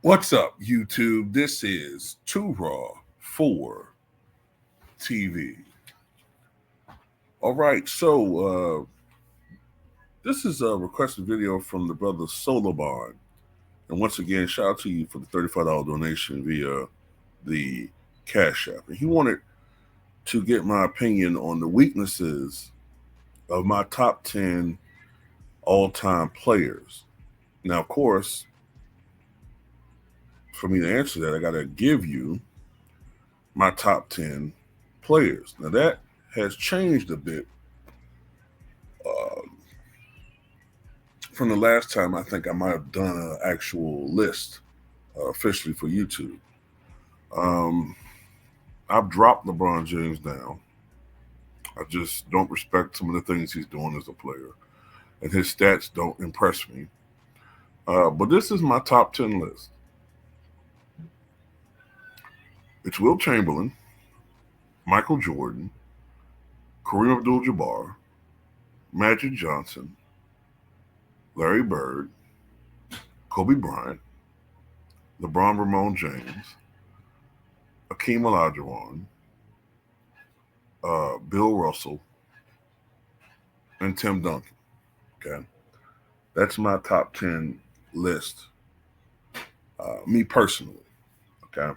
What's up, YouTube? This is Too Raw for TV. All right, so this is a requested video from the brother Solobon. And once again, shout out to you for the $35 donation via the Cash App. And he wanted to get my opinion on the weaknesses of my top 10 all-time players. Now, of course, for me to answer that, I got to give you my top 10 players. Now, that has changed a bit from the last time. I think I might have done an actual list officially for YouTube. I've dropped LeBron James down. I just don't respect some of the things he's doing as a player, and his stats don't impress me. But this is my top 10 list. It's Wilt Chamberlain, Michael Jordan, Kareem Abdul-Jabbar, Magic Johnson, Larry Bird, Kobe Bryant, LeBron Ramon James, Akeem Olajuwon, Bill Russell, and Tim Duncan. Okay, that's my top 10 list. Me personally. Okay.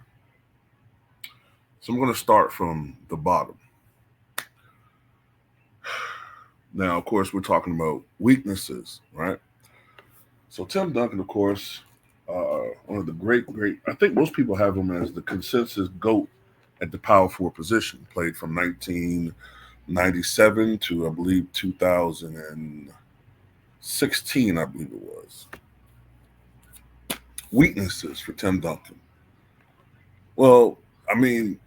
So I'm going to start from the bottom. Now, of course, we're talking about weaknesses, right? So Tim Duncan, of course, one of the great, I think most people have him as the consensus GOAT at the power forward position. Played from 1997 to, I believe, 2016, I believe it was. Weaknesses for Tim Duncan. Well, I mean,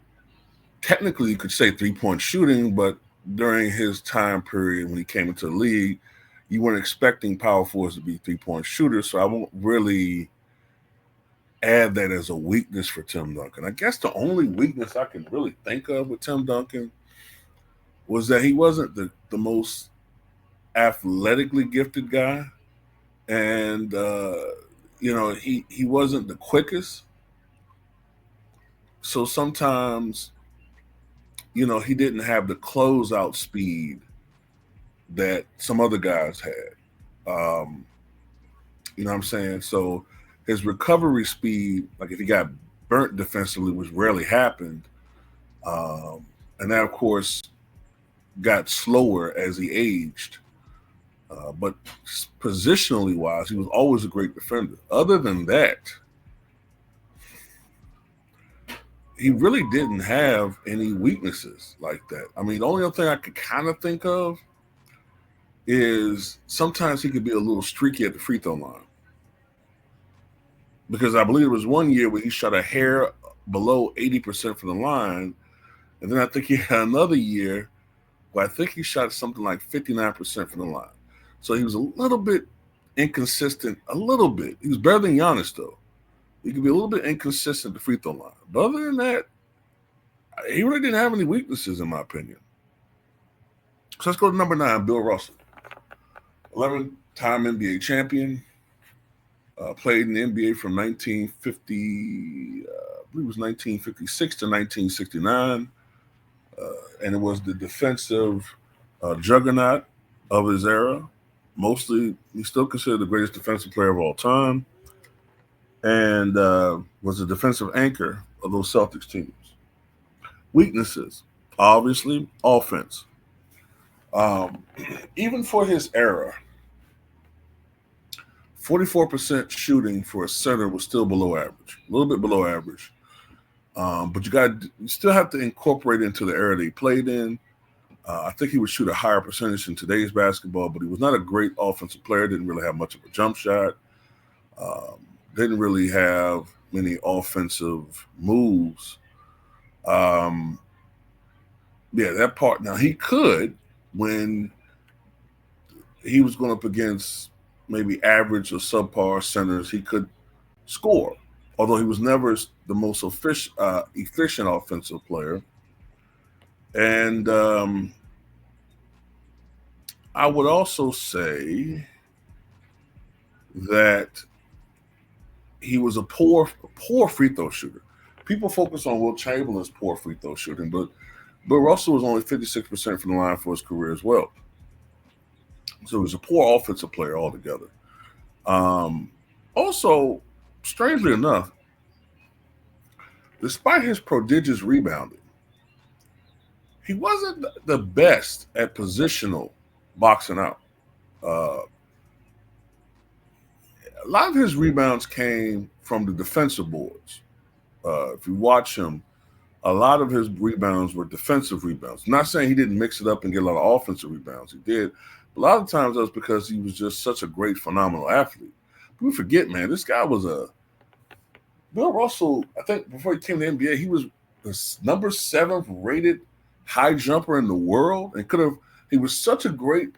technically, you could say three-point shooting, but during his time period when he came into the league, you weren't expecting power forwards to be three-point shooters, so I won't really add that as a weakness for Tim Duncan. I guess the only weakness I can really think of with Tim Duncan was that he wasn't the most athletically gifted guy, and he wasn't the quickest. So sometimes, he didn't have the closeout speed that some other guys had. You know what I'm saying? So his recovery speed, like if he got burnt defensively, which rarely happened, and that, of course, got slower as he aged. But positionally wise, he was always a great defender. Other than that, he really didn't have any weaknesses like that. I mean, the only other thing I could kind of think of is sometimes he could be a little streaky at the free throw line. Because I believe it was one year where he shot a hair below 80% from the line. And then I think he had another year where I think he shot something like 59% from the line. So he was a little bit inconsistent, a little bit. He was better than Giannis, though. He could be a little bit inconsistent at the free throw line. But other than that, he really didn't have any weaknesses, in my opinion. So let's go to number 9, Bill Russell. 11-time NBA champion. Played in the NBA from 1950, I believe it was 1956 to 1969. And it was the defensive juggernaut of his era. Mostly, he's still considered the greatest defensive player of all time. And was the defensive anchor of those Celtics teams. Weaknesses, obviously, offense. Even for his era, 44% shooting for a center was still below average, a little bit below average. But you still have to incorporate into the era that he played in. I think he would shoot a higher percentage in today's basketball, but he was not a great offensive player, didn't really have much of a jump shot, didn't really have many offensive moves. Yeah, that part. Now he could, when he was going up against maybe average or subpar centers, he could score. Although he was never the most efficient offensive player. And I would also say that he was a poor free throw shooter. People focus on Will Chamberlain's poor free throw shooting, but Bill Russell was only 56% from the line for his career as well. So he was a poor offensive player altogether. Also, strangely enough, despite his prodigious rebounding, he wasn't the best at positional boxing out. Uh, a lot of his rebounds came from the defensive boards. If you watch him, a lot of his rebounds were defensive rebounds. I'm not saying he didn't mix it up and get a lot of offensive rebounds. He did. But a lot of times that was because he was just such a great, phenomenal athlete. People forget, man, this guy was Bill Russell, I think before he came to the NBA, he was the number 7th rated high jumper in the world, and he was such a great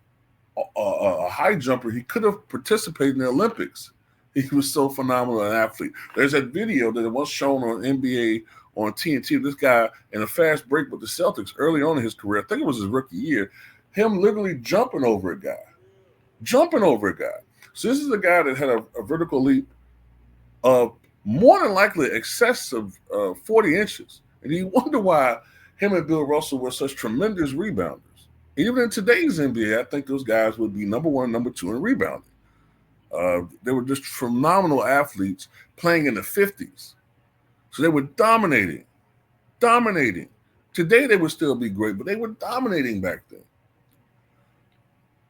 high jumper, he could have participated in the Olympics. He was so phenomenal an athlete. There's that video that was shown on NBA on TNT. This guy in a fast break with the Celtics early on in his career, I think it was his rookie year, him literally jumping over a guy. So this is a guy that had a vertical leap of more than likely excess of 40 inches. And you wonder why him and Bill Russell were such tremendous rebounders. Even in today's NBA, I think those guys would be number 1, number 2 in rebounding. They were just phenomenal athletes playing in the 50s. So they were dominating. Today they would still be great, but they were dominating back then.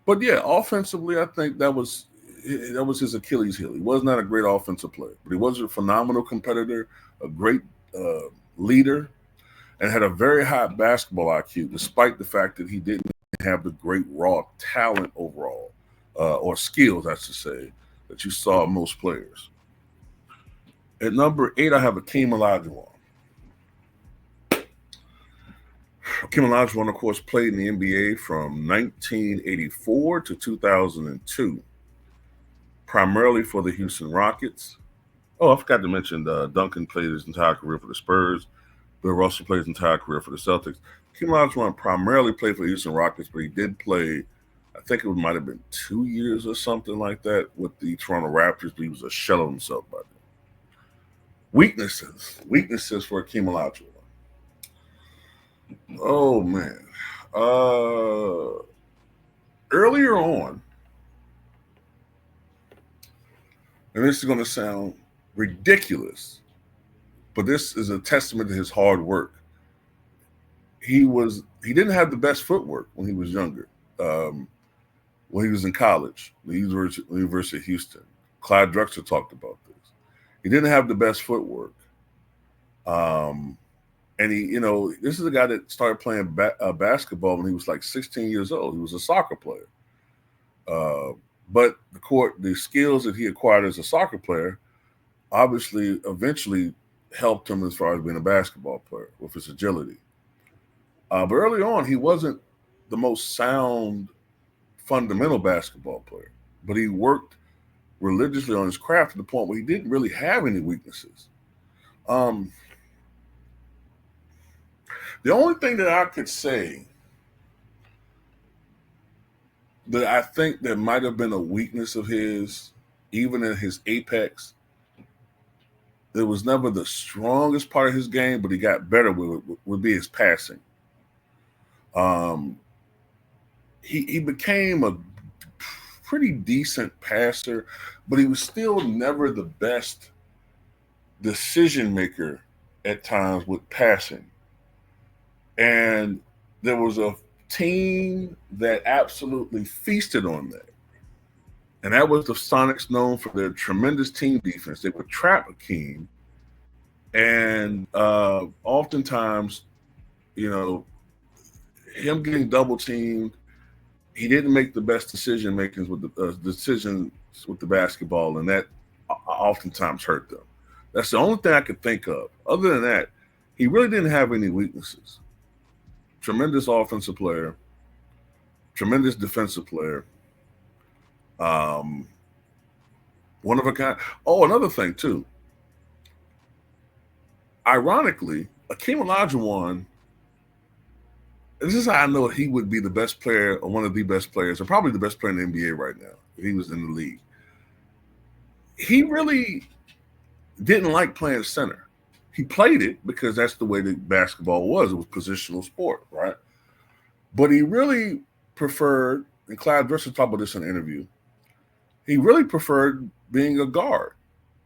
But yeah, offensively, I think that was his Achilles heel. He was not a great offensive player, but he was a phenomenal competitor, a great leader, and had a very high basketball IQ, despite the fact that he didn't have the great raw talent overall, or skills, I should say, that you saw in most players. At number 8, I have Akeem Olajuwon. Akeem Olajuwon, of course, played in the NBA from 1984 to 2002, primarily for the Houston Rockets. Oh, I forgot to mention Duncan played his entire career for the Spurs. Bill Russell played his entire career for the Celtics. Akeem Olajuwon primarily played for the Houston Rockets, but he did play, I think it might have been 2 years or something like that with the Toronto Raptors, but he was a shell of himself by then. Weaknesses for Akeem Olajuwon. Oh, man. Earlier on, and this is going to sound ridiculous, but this is a testament to his hard work. He didn't have the best footwork when he was younger. When he was in college, the University of Houston, Clyde Drexler talked about this. He didn't have the best footwork. And this is a guy that started playing basketball when he was like 16 years old. He was a soccer player. But the skills that he acquired as a soccer player obviously eventually helped him as far as being a basketball player with his agility. But early on, he wasn't the most sound fundamental basketball player, but he worked religiously on his craft to the point where he didn't really have any weaknesses. The only thing that I could say that I think that might have been a weakness of his, even in his apex, it was never the strongest part of his game, but he got better with it, would be his passing. He became a pretty decent passer, but he was still never the best decision maker at times with passing. And there was a team that absolutely feasted on that. And that was the Sonics, known for their tremendous team defense. They would trap Akeem. And oftentimes, him getting double teamed, he didn't make the best decisions with the basketball, and that oftentimes hurt them. That's the only thing I could think of. Other than that, he really didn't have any weaknesses. tremendous offensive player, tremendous defensive player. One of a kind. Oh, another thing too. Ironically, Akeem Olajuwon. This is how I know he would be the best player, or one of the best players, or probably the best player in the NBA right now if he was in the league. He really didn't like playing center. He played it because that's the way that basketball was. It was positional sport, right? But he really preferred, and Clyde Drexler talked about this in an interview, he really preferred being a guard.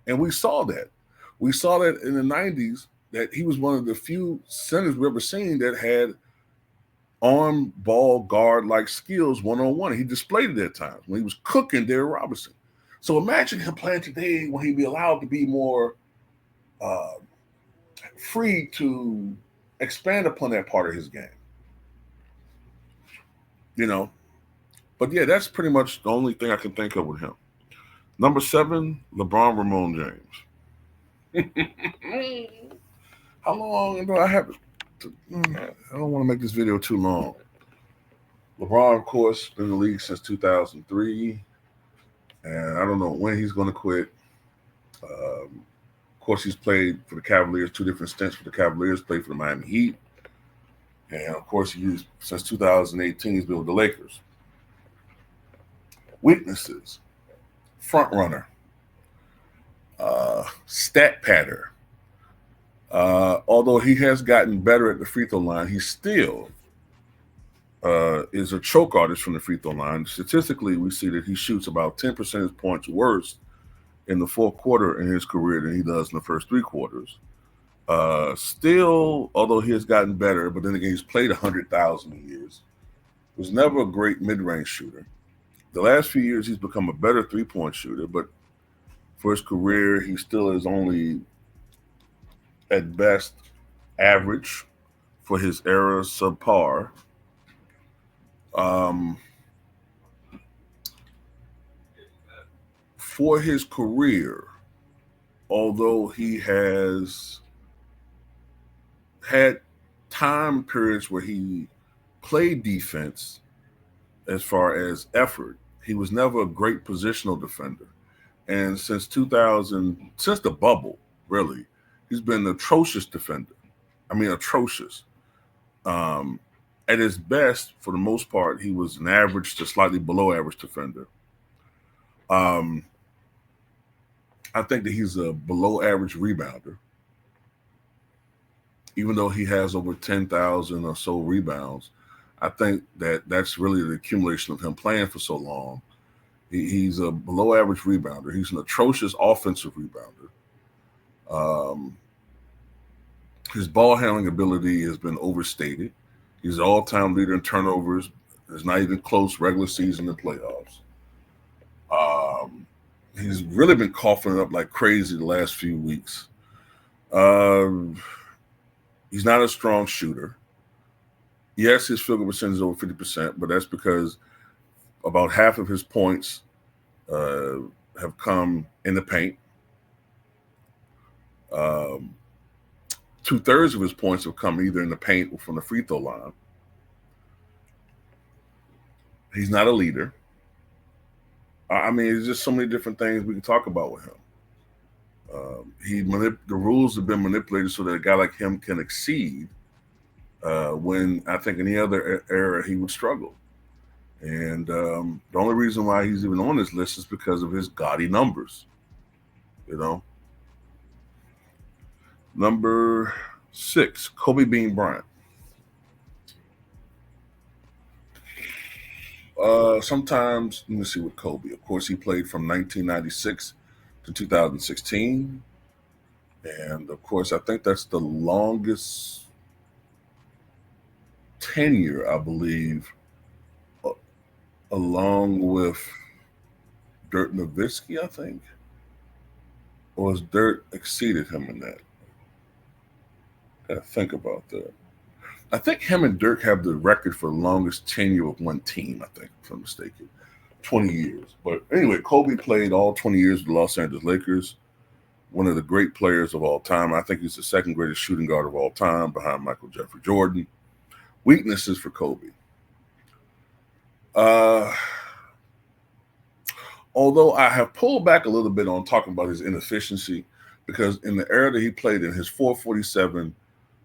And we saw that. We saw that in the 90s that he was one of the few centers we've ever seen that had on ball guard like skills one-on-one. He displayed it at times when he was cooking Derrick Robinson. So imagine him playing today when he'd be allowed to be more free to expand upon that part of his game. You know, but yeah, that's pretty much the only thing I can think of with him. Number 7, LeBron Ramon James. How long do I have? I don't want to make this video too long. LeBron, of course, been in the league since 2003, and I don't know when he's going to quit. Of course, he's played for the Cavaliers, 2 different stints for the Cavaliers, played for the Miami Heat, and of course, since 2018, he's been with the Lakers. Weaknesses: front runner, stat patter. Although he has gotten better at the free throw line, he still is a choke artist from the free throw line. Statistically, we see that he shoots about 10 percentage points worse in the fourth quarter in his career than he does in the first 3 quarters. Still, although he has gotten better, but then again, he's played 100,000 years, was never a great mid-range shooter. The last few years, he's become a better 3-point shooter, but for his career, he still is only at best average. For his era, subpar. For his career, although he has had time periods where he played defense as far as effort, he was never a great positional defender. And since the bubble, really, he's been an atrocious defender. I mean, atrocious. At his best, for the most part, he was an average to slightly below average defender. I think that he's a below average rebounder, even though he has over 10,000 or so rebounds. I think that that's really the accumulation of him playing for so long. He's a below average rebounder. He's an atrocious offensive rebounder. His ball handling ability has been overstated. He's an all-time leader in turnovers. It's not even close regular season and playoffs. He's really been coughing up like crazy the last few weeks. He's not a strong shooter. Yes, his field goal percentage is over 50%, but that's because about half of his points have come in the paint. 2/3 of his points have come either in the paint or from the free throw line. He's not a leader. I mean, there's just so many different things we can talk about with him. The rules have been manipulated so that a guy like him can exceed when I think any other era he would struggle. And the only reason why he's even on this list is because of his gaudy numbers. You know. Number 6, Kobe Bean Bryant. Sometimes, let me see with Kobe. Of course, he played from 1996 to 2016. And, of course, I think that's the longest tenure, I believe, along with Dirk Nowitzki, I think. Or has Dirk exceeded him in that? Gotta think about that. I think him and Dirk have the record for the longest tenure of one team, I think, if I'm mistaken. 20 years. But anyway, Kobe played all 20 years with the Los Angeles Lakers. One of the great players of all time. I think he's the second greatest shooting guard of all time behind Michael Jeffrey Jordan. Weaknesses for Kobe. Although I have pulled back a little bit on talking about his inefficiency, because in the era that he played in, his 447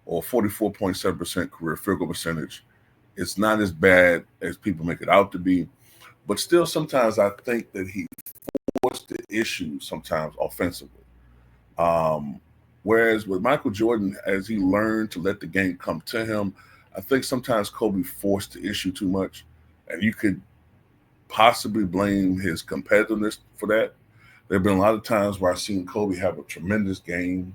or 44.7% career field goal percentage, it's not as bad as people make it out to be. But still, sometimes I think that he forced the issue sometimes offensively. Whereas with Michael Jordan, as he learned to let the game come to him, I think sometimes Kobe forced the issue too much. And you could possibly blame his competitiveness for that. There have been a lot of times where I've seen Kobe have a tremendous game.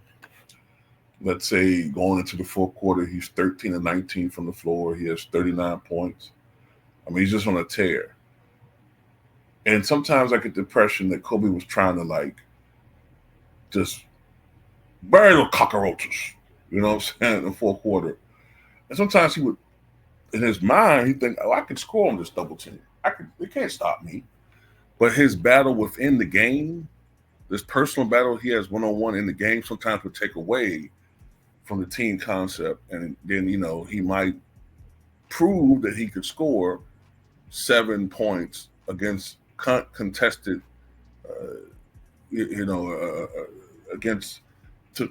Let's say going into the fourth quarter, he's 13 and 19 from the floor. He has 39 points. I mean, he's just on a tear. And sometimes I get the impression that Kobe was trying to just bury the cockroaches, you know what I'm saying, in the fourth quarter. And sometimes he would, in his mind, he'd think, oh, I can score on this double team. They can't stop me. But his battle within the game, this personal battle he has one-on-one in the game, sometimes would take away from the team concept. And then, he might prove that he could score 7 points against contested, against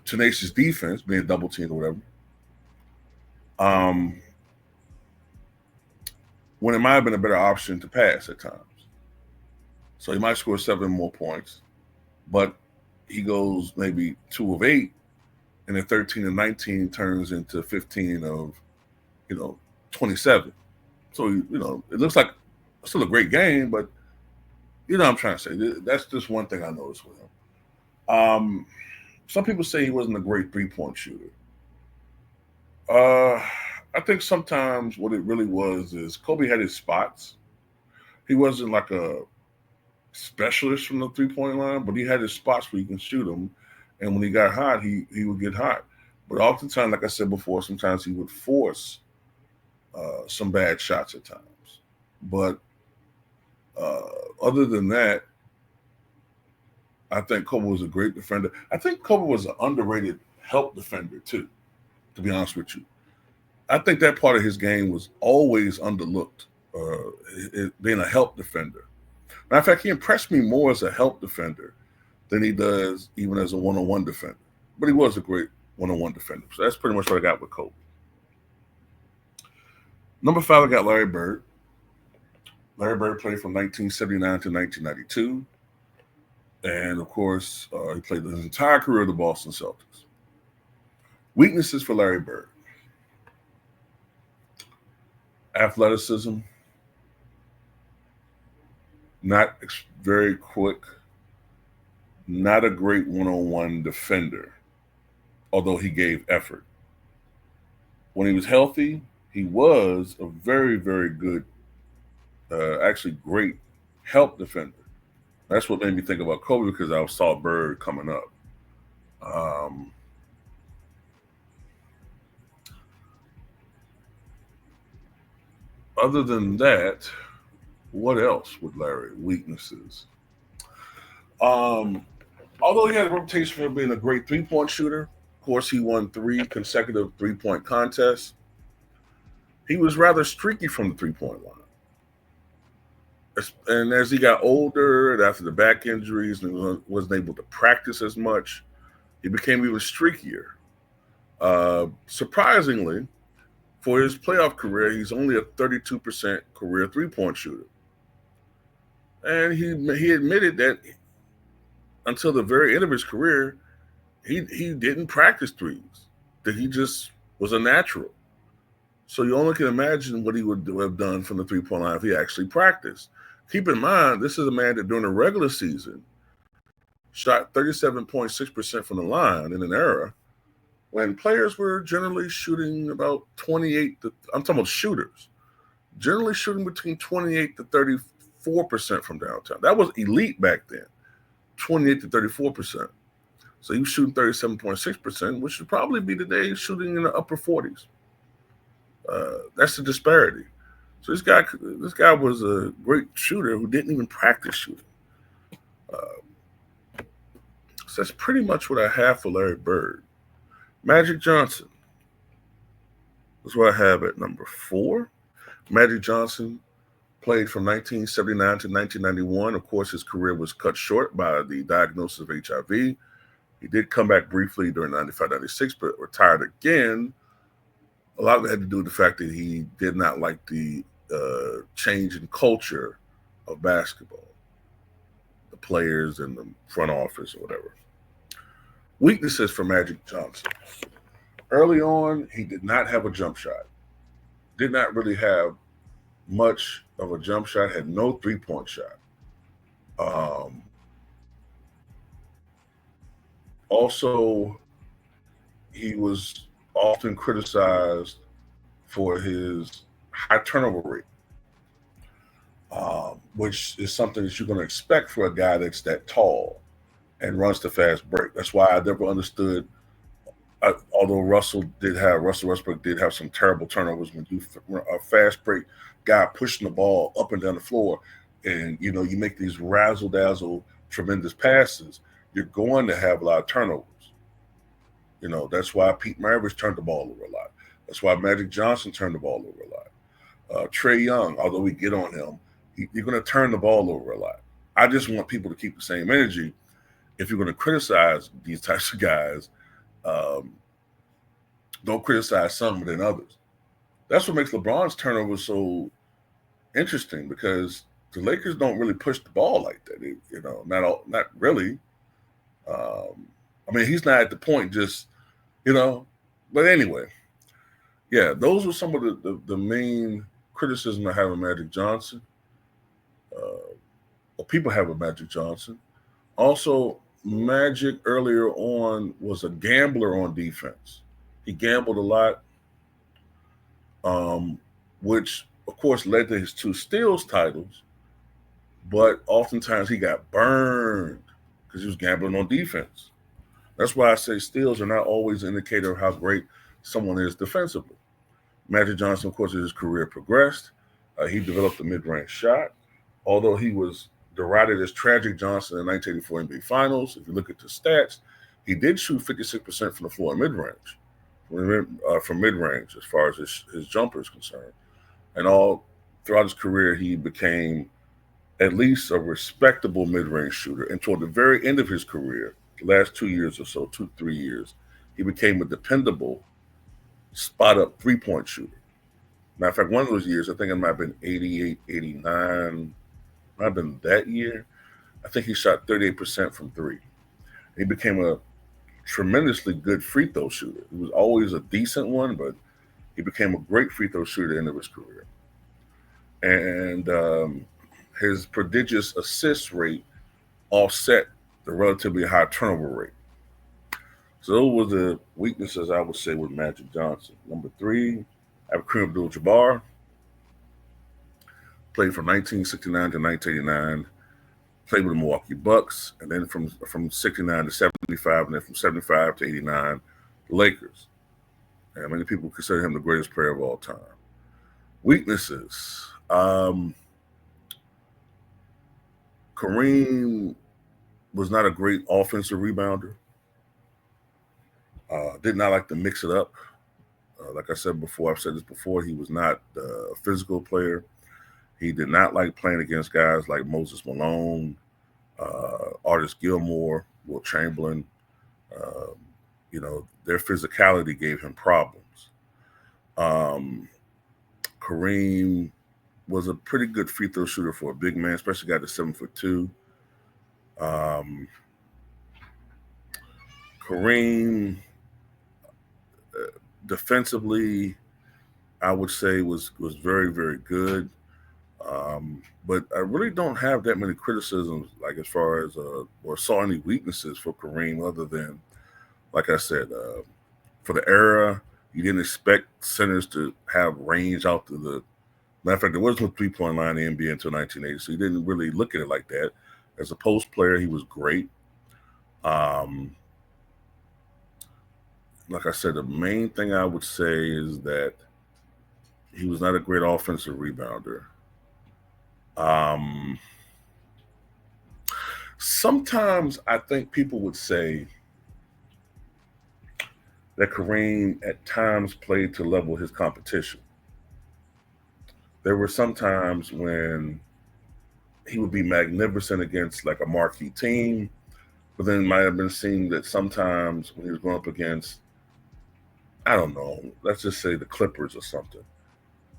tenacious defense, being double teamed or whatever. When it might have been a better option to pass at times. So he might score 7 more points, but he goes maybe 2 of 8, and then 13 and 19 turns into 15 of, 27. So, it looks like still a great game, but what I'm trying to say. That's just one thing I noticed with him. Some people say he wasn't a great three-point shooter. I think sometimes what it really was is Kobe had his spots. He wasn't like a specialist from the three-point line, but he had his spots where he can shoot them. And when he got hot, he would get hot. But oftentimes, like I said before, sometimes he would force some bad shots at times. But other than that, I think Kobe was a great defender. I think Kobe was an underrated help defender too, to be honest with you. I think that part of his game was always underlooked, being a help defender. Matter of fact, he impressed me more as a help defender than he does even as a one-on-one defender. But he was a great one-on-one defender. So that's pretty much what I got with Kobe. Number 5, I got Larry Bird. Larry Bird played from 1979 to 1992. And, of course, he played his entire career with the Boston Celtics. Weaknesses for Larry Bird. Athleticism. Not very quick. Not a great one-on-one defender, although he gave effort. When he was healthy, he was a very, very good, actually great help defender. That's what made me think about Kobe, because I saw Bird coming up. Other than that, what else with Larry? Weaknesses. Although he had a reputation for being a great three-point shooter, of course, he won 3 consecutive three-point contests. He was rather streaky from the three-point line. And as he got older, and after the back injuries, and wasn't able to practice as much, he became even streakier. Surprisingly, for his playoff career, he's only a 32% career three-point shooter. And he admitted that until the very end of his career, he didn't practice threes, that he just was a natural. So you only can imagine what he would have done from the three-point line if he actually practiced. Keep in mind, this is a man that during the regular season shot 37.6% from the line in an era when players were generally shooting about 28 to, I'm talking about shooters, generally shooting between 28 to 34% from downtown. That was elite back then, 28 to 34%. So he was shooting 37.6%, which would probably be today shooting in the upper 40s. That's the disparity. So this guy was a great shooter who didn't even practice shooting. So that's pretty much what I have for Larry Bird. Magic Johnson. That's what I have at number 4. Magic Johnson played from 1979 to 1991. Of course, his career was cut short by the diagnosis of HIV. He did come back briefly during 95-96, but retired again. A lot of it had to do with the fact that he did not like the change in culture of basketball, the players and the front office or whatever. Weaknesses for Magic Johnson. Early on, he did not have a jump shot. Did not really have much of a jump shot, had no three-point shot. Um, Also, he was often criticized for his high turnover rate, which is something that you're going to expect for a guy that's that tall and runs the fast break. That's why I never understood. Although Russell Westbrook did have some terrible turnovers when you a fast break guy pushing the ball up and down the floor, and you make these razzle dazzle tremendous passes, you're going to have a lot of turnovers. That's why Pete Maravich turned the ball over a lot. That's why Magic Johnson turned the ball over a lot. Trae Young, although we get on him, you're going to turn the ball over a lot. I just want people to keep the same energy. If you're going to criticize these types of guys, don't criticize some more than others. That's what makes LeBron's turnover so interesting, because the Lakers don't really push the ball like that. Not really. He's not at the point just. But anyway, yeah, those were some of the main criticism I have of Magic Johnson, or people have of Magic Johnson. Also, Magic earlier on was a gambler on defense. He gambled a lot, which of course led to his 2 steals titles, but oftentimes he got burned because he was gambling on defense. That's why I say steals are not always an indicator of how great someone is defensively. Magic Johnson, of course, as his career progressed, he developed a mid-range shot. Although he was derided as Tragic Johnson in the 1984 NBA Finals, if you look at the stats, he did shoot 56% from the floor in mid-range, from mid-range as far as his jumper is concerned. And all throughout his career, he became at least a respectable mid-range shooter. And toward the very end of his career, last 2 years or so, 2-3 years, he became a dependable spot-up three-point shooter. Matter of fact, one of those years, I think it might have been 88, 89, might have been that year. I think he shot 38% from three. He became a tremendously good free throw shooter. He was always a decent one, but he became a great free throw shooter at the end of his career. And his prodigious assist rate offset the relatively high turnover rate. So those were the weaknesses I would say with Magic Johnson. Number 3, I have Kareem Abdul-Jabbar. Played from 1969 to 1989. Played with the Milwaukee Bucks, and then from 69 to 75, and then from 75 to 89, the Lakers. And many people consider him the greatest player of all time. Weaknesses. Kareem was not a great offensive rebounder. Did not like to mix it up. Like I said before, I've said this before, he was not a physical player. He did not like playing against guys like Moses Malone, Artis Gilmore, Wilt Chamberlain. Their physicality gave him problems. Kareem was a pretty good free throw shooter for a big man, especially a guy that's 7'2". Kareem, defensively, I would say was very, very good. But I really don't have that many criticisms, like as far as or saw any weaknesses for Kareem, other than, like I said, for the era, you didn't expect centers to have range out to the. Matter of fact, there was no 3-point line in the NBA until 1980, so you didn't really look at it like that. As a post player, he was great. Like I said, the main thing I would say is that he was not a great offensive rebounder. Sometimes I think people would say that Kareem at times played to level his competition. There were some times when he would be magnificent against like a marquee team, but then it might have been seen that sometimes when he was going up against, I don't know, let's just say the Clippers or something,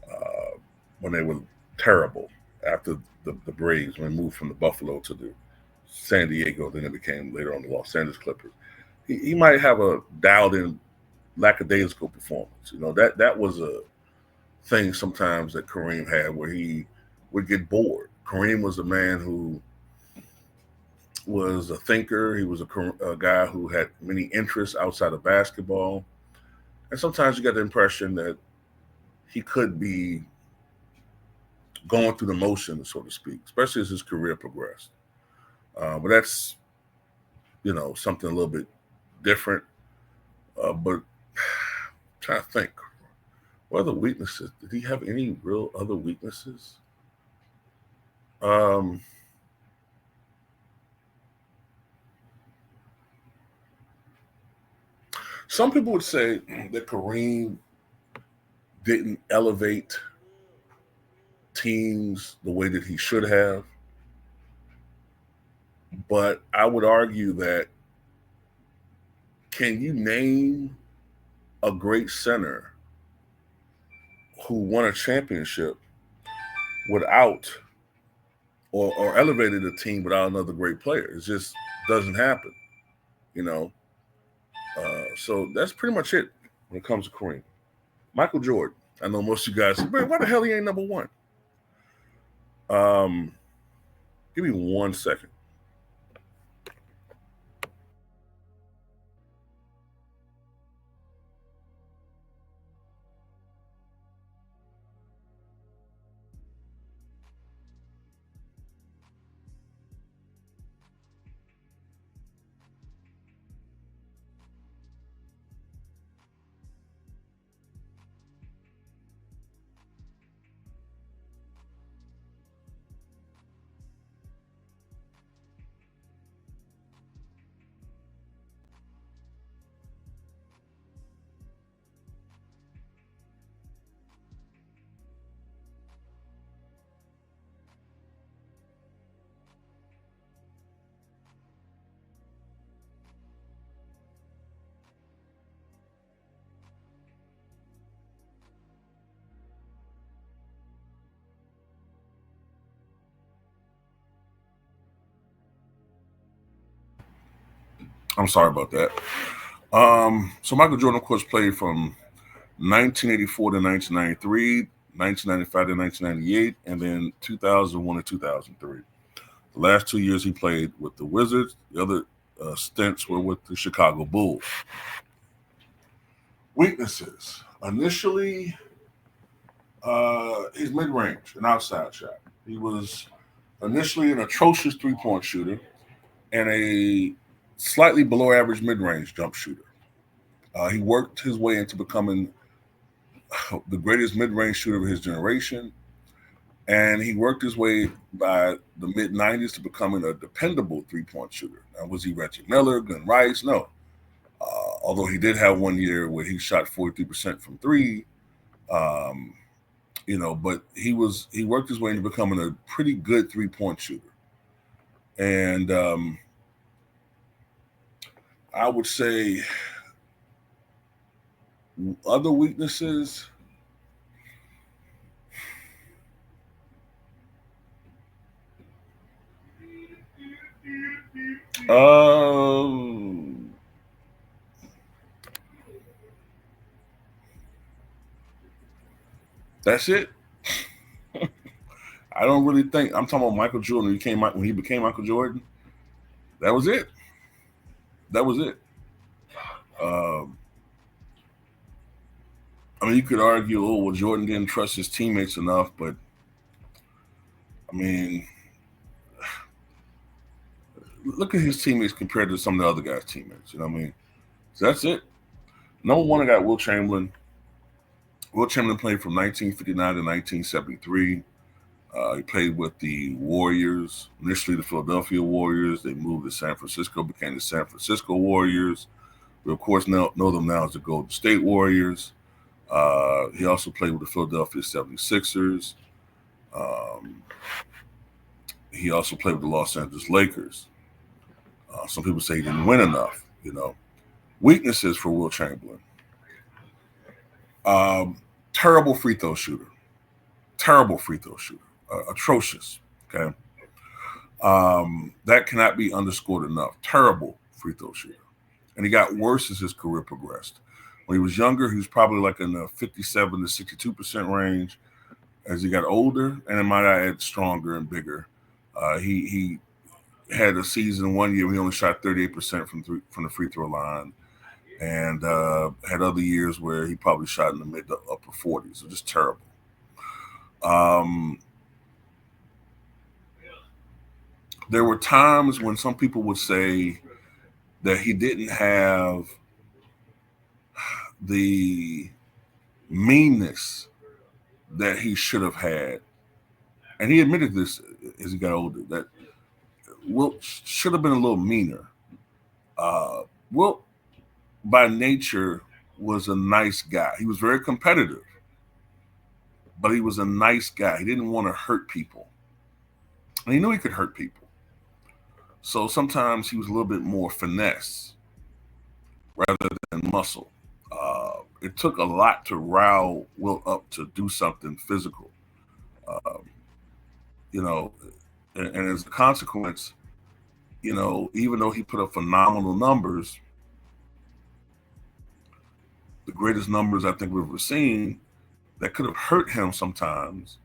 uh, when they were terrible after the Braves, when they moved from the Buffalo to the San Diego, then it became later on the Los Angeles Clippers. He might have a dialed in lackadaisical performance. That was a thing sometimes that Kareem had where he would get bored. Kareem was a man who was a thinker. He was a guy who had many interests outside of basketball. And sometimes you get the impression that he could be going through the motions, so to speak, especially as his career progressed. But that's, something a little bit different. But trying to think, what other weaknesses? Did he have any real other weaknesses? Um, some people would say that Kareem didn't elevate teams the way that he should have. But I would argue that, can you name a great center who won a championship without or elevated a team without another great player? It just doesn't happen, you know. So that's pretty much it when it comes to Kareem. Michael Jordan. I know most of you guys say, "Man, why the hell he ain't number one?" Um, give me 1 second. I'm sorry about that. So Michael Jordan, of course, played from 1984 to 1993, 1995 to 1998, and then 2001 to 2003. The last 2 years he played with the Wizards. The other stints were with the Chicago Bulls. Weaknesses. Initially, his mid range, an outside shot. He was initially an atrocious 3-point shooter and a slightly below average mid range jump shooter. He worked his way into becoming the greatest mid range shooter of his generation. And he worked his way by the mid 90s to becoming a dependable 3-point shooter. Now, was he Reggie Miller, Glenn Rice? No. Although he did have 1 year where he shot 43% from three, um, but he worked his way into becoming a pretty good 3-point shooter. And I would say other weaknesses. Um, that's it. I don't really think I'm talking about Michael Jordan. When he became Michael Jordan. That was it. That was it. Um, I mean, you could argue, oh, well, Jordan didn't trust his teammates enough, but I mean, look at his teammates compared to some of the other guys' teammates. You know what I mean? So that's it. Number one, I got Will Chamberlain. Will Chamberlain played from 1959 to 1973. He played with the Warriors, initially the Philadelphia Warriors. They moved to San Francisco, became the San Francisco Warriors. We, of course, know them now as the Golden State Warriors. He also played with the Philadelphia 76ers. Um, he also played with the Los Angeles Lakers. Some people say he didn't win enough, Weaknesses for Wilt Chamberlain. Terrible free throw shooter. Terrible free throw shooter. Atrocious. Okay. That cannot be underscored enough. Terrible free throw shooter. And he got worse as his career progressed. When he was younger, he was probably like in the 57 to 62% range. As he got older, and it might add stronger and bigger, he had a season one year where he only shot 38% from the free throw line, and had other years where he probably shot in the mid to upper 40s. So just terrible. There were times when some people would say that he didn't have the meanness that he should have had. And he admitted this as he got older, that Wilt should have been a little meaner. Wilt, by nature, was a nice guy. He was very competitive, but he was a nice guy. He didn't want to hurt people. And he knew he could hurt people. So sometimes he was a little bit more finesse rather than muscle. It took a lot to rile Wilt up to do something physical. And as a consequence, even though he put up phenomenal numbers, the greatest numbers I think we've ever seen, that could have hurt him sometimes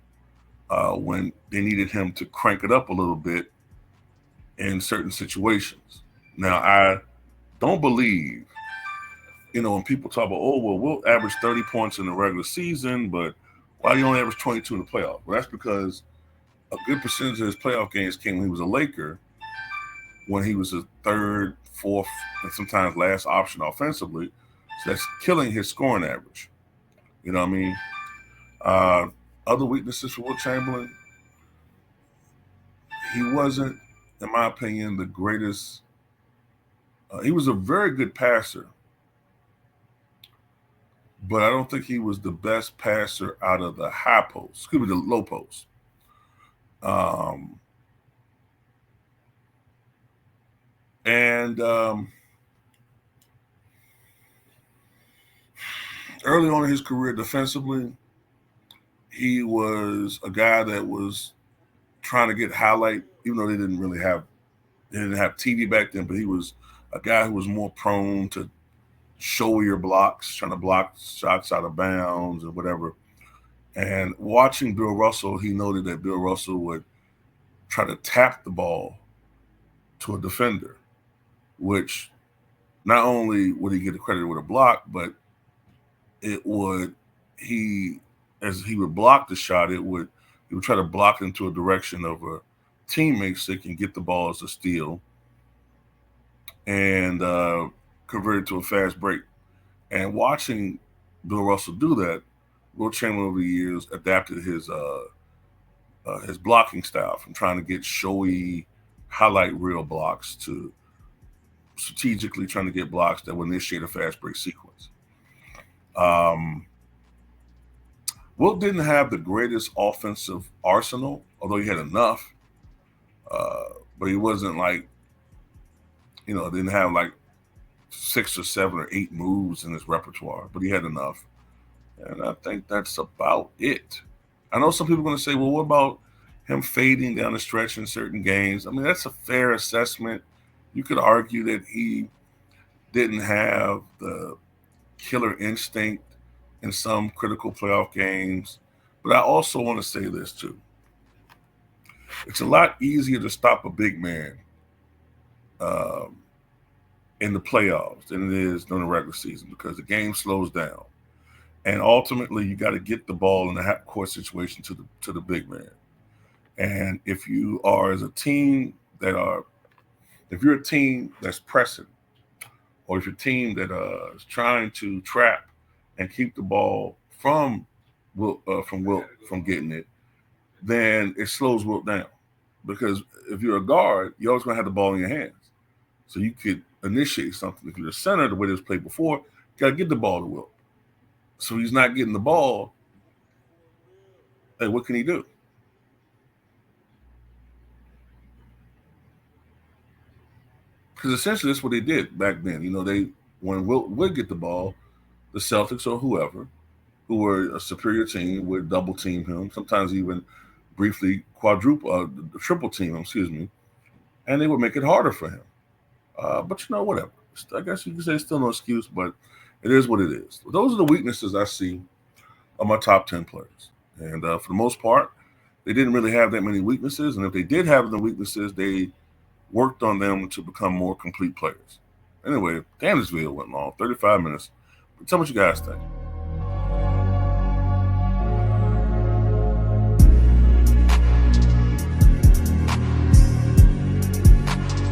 when they needed him to crank it up a little bit in certain situations. Now, I don't believe, when people talk about, Wilt average 30 points in the regular season, but why do you only average 22 in the playoffs? Well, that's because a good percentage of his playoff games came when he was a Laker, when he was a third, fourth, and sometimes last option offensively. So that's killing his scoring average. You know what I mean? Other weaknesses for Wilt Chamberlain, he wasn't, in my opinion, the greatest. He was a very good passer, but I don't think he was the best passer out of the high post, the low post. Early on in his career defensively, he was a guy that was trying to get highlight, even though they didn't have TV back then, but he was a guy who was more prone to showier blocks, trying to block shots out of bounds and whatever. And watching Bill Russell, he noted that Bill Russell would try to tap the ball to a defender, which not only would he get accredited with a block, but as he would block the shot, he would try to block into a direction of a teammate so he can get the ball as a steal and convert it to a fast break. And watching Bill Russell do that, Wilt Chamberlain over the years adapted his blocking style from trying to get showy highlight reel blocks to strategically trying to get blocks that would initiate a fast break sequence. Wilt didn't have the greatest offensive arsenal, although he had enough. But he wasn't didn't have like 6 or 7 or 8 moves in his repertoire, but he had enough. And I think that's about it. I know some people are going to say, well, what about him fading down the stretch in certain games? I mean, that's a fair assessment. You could argue that he didn't have the killer instinct in some critical playoff games. But I also want to say this too. It's a lot easier to stop a big man in the playoffs than it is during the regular season because the game slows down. And ultimately, you got to get the ball in the half court situation to the big man. And if you are if you're a team that's pressing, or if you're a team that is trying to trap and keep the ball from Wilt from getting it, then it slows Wilt down. Because if you're a guard, you're always going to have the ball in your hands. So you could initiate something. If you're the center, the way this played before, you got to get the ball to Wilt. So he's not getting the ball. Hey, what can he do? Because essentially that's what they did back then. When Wilt would get the ball, the Celtics or whoever, who were a superior team, would double team him, sometimes even briefly triple team him, excuse me, and they would make it harder for him. But whatever. I guess you could say it's still no excuse, but it is what it is. Those are the weaknesses I see of my top 10 players. And for the most part, they didn't really have that many weaknesses. And if they did have the weaknesses, they worked on them to become more complete players. Anyway, damn, this video went long, 35 minutes. Tell me what you guys think.